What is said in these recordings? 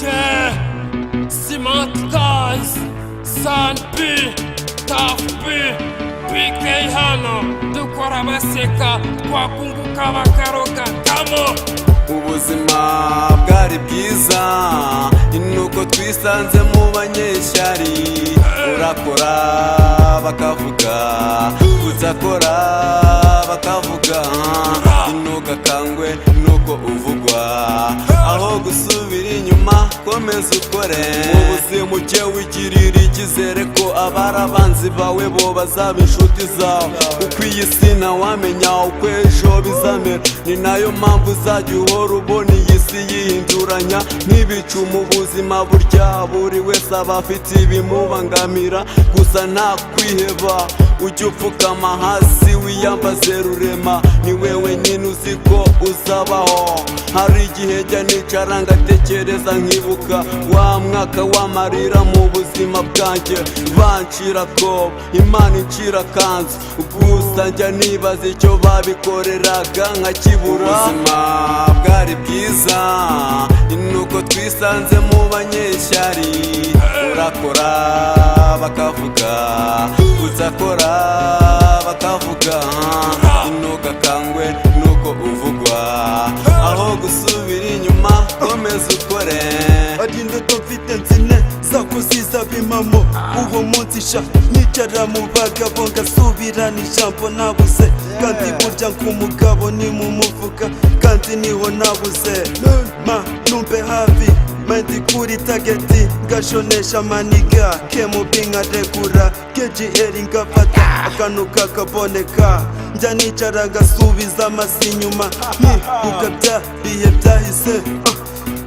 Yeah, Cement Guys, San B, Tough B, PK hano dukora baseka twakunguka bakaroga kamo. Ubuzima bwari bwiza nuko twisanze mu banyeshyari, urakora bakavuga, uzakora bakavuga, ntugakangwe nuko uvugwa, aho gusubira inyuma komeza ukore. Mu buzima ujye wigirira icyizere ko abari abanzi bawe bo bazaba inshuti zawe, kuko iyi si ntawamenya uko ejo bizamera. Ni nayo mpamvu uzajya uhora ubona iyi si yihinduranya nk'ibicu mu buzima. Burya buri wese aba afite ibimubangamira, gusa nta kwiheba, ujye upfukama hasi wiyambaze rurema, ni wewe nyine uzi ko uzabaho. Hari igihe njya nicara ngatekereza nkibuka wa mwaka w'amarira mu buzima bwanjye, bancira kobo Imana incira kanzu, gusa njya nibaza icyo babikoreraga nkakibura. Ubuzima bwari bwiza nuko twisanze mu banyeshyari, urakora bakavuga, uzakora bakavuga, ntugakangwe nuko uvugwa, aho gusubira inyuma komeza ukore. Ari indoto mfite nzine zako zizaba impamo, uwo munsi sha nicara mu bagabo ngasubirana ijambo nabuze, kandi burya nk'umugabo ni mu mufuka kandi niho nabuze. Ma numbe hafi mendi kuri tageti ngashonesha maniga, kemubi nkaregura KGL ngafata akantu kakaboneka, njya nicara ngasubiza amasi inyuma nkibuka bya bihe byahise.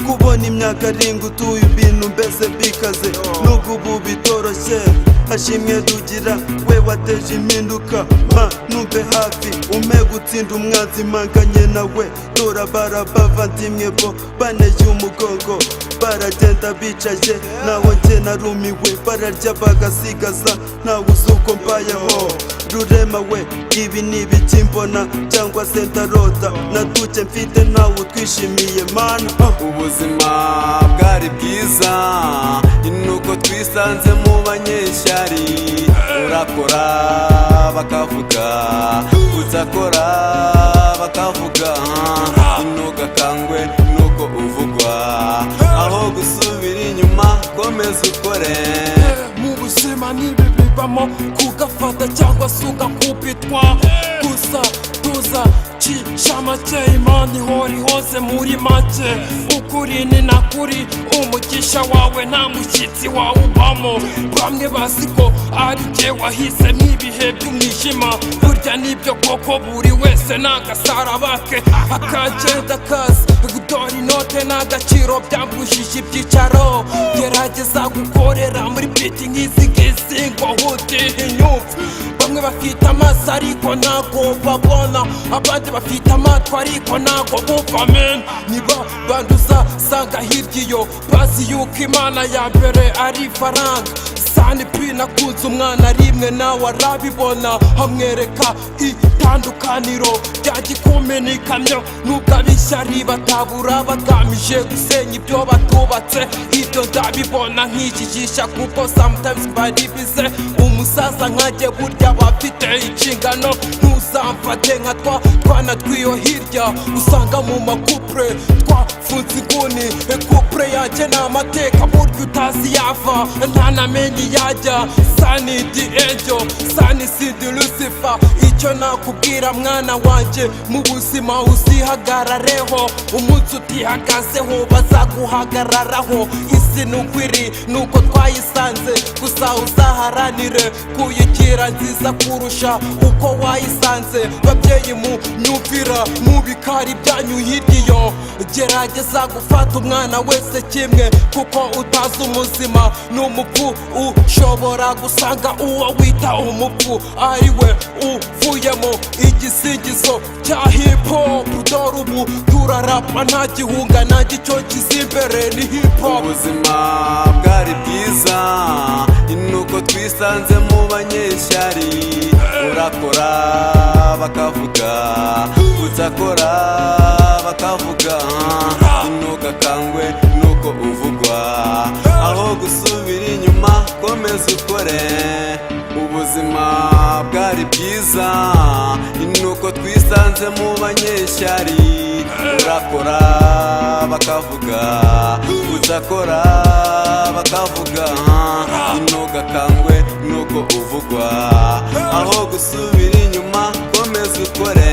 Kubona imyaka aringa utuye ibintu mbese bikaze, nubwo ubu bitoroshye, hashimwe rugira we wateje impinduka. Ma numbe hafi umpe gutsinda umwanzi mpanganye nawe, dora barabavandimwe bo baneye umugongo, baragenda bicaye naho njye narumiwe, bararya bagasigaza ntawe uzi uko mbayeho. Rurema we ibi ni ibiki mbona cyangwa se ndarota, naduke mfite nawe utwishimiye mana. Ubuzima bwari bwiza nuko twisanze mu banyeshyari, urakora bakavuga, uzakora bakavuga, ntugakangwe nuko uvugwa, aho gusubira inyuma komeza ukore. Mu buzima nibi bibamo kugafata cyangwa se ugakubitwa, gusa tuza cisha make, Imana ihora ihoze muri make. Ukuri ni nakuri, umugisha wawe nta mushyitsi wawubamo. Bamwe bazi ko ari jye wahise nk'ibihe by'umwijima, burya nibyo koko buri wese n'agasaraba ke, akagenda kazi dore inote n'agaciro byambujije ibyicaro. Gerageza gukorera muri biti nk'izi ngizi ngo hutihe inyumva. Bamwe bafite amaso ariko ntago babona, abandi bafite amatwi ariko ntago bumva. Men niba banduza sanga hirya iyo bazi yuko Imana ya mbere ari ifaranga. Sani P nakunze umwana rimwe nawe arabibona, amwereka itandukaniro rya gikumi n'ikamyo. Nubwo abishyari batabura bagamije gusenya ibyo batubatse, ibyo ndabibona nk'ikijisha kuko sometimes bari bize. Umusaza nkanjye burya bafite inshingano, ntuzamfate nka twana twiyo hirya usanga mu makupure twafunze inguni. Kupure yanjye ni amateka burya utazi yava ntanamenye yajya. Sani di angel, Sani Sidi Lucifer, icyo nakubwira mwana wanjye mu buzima uzihagarareho, umunsi utihagazeho bazaguhagararaho. Isi nukwiri nuko twayisanze, gusa uzaharanire kuyigira nziza kurusha uko wayisanze. Babyeyi mu nyumvira mu bikari byanyu hirya iyo, gerageza gufata umwana wese kimwe, kuko utazi umuzima n'umupfu. Ushobora gusanga uwo wita umupfu ariwe uvuyemo igisingizo cya hip hop. Dore ubu turarapa nta gihunga nanjye icyo kizimbere ni hip hop. Ubuzima bwari bwiza nuko twisanze mu banyeshyari, urakora bakavuga, uzakora bakavuga, ntugakangwe nuko nuko uvugwa, aho gusubira inyuma komeza ukore. Ubuzima bwari bwiza nuko twisanze mu banyeshyari, urakora bakavuga, udakora bakavuga, ntugakangwe nuko uvugwa, aho gusubira inyuma komeza ukore.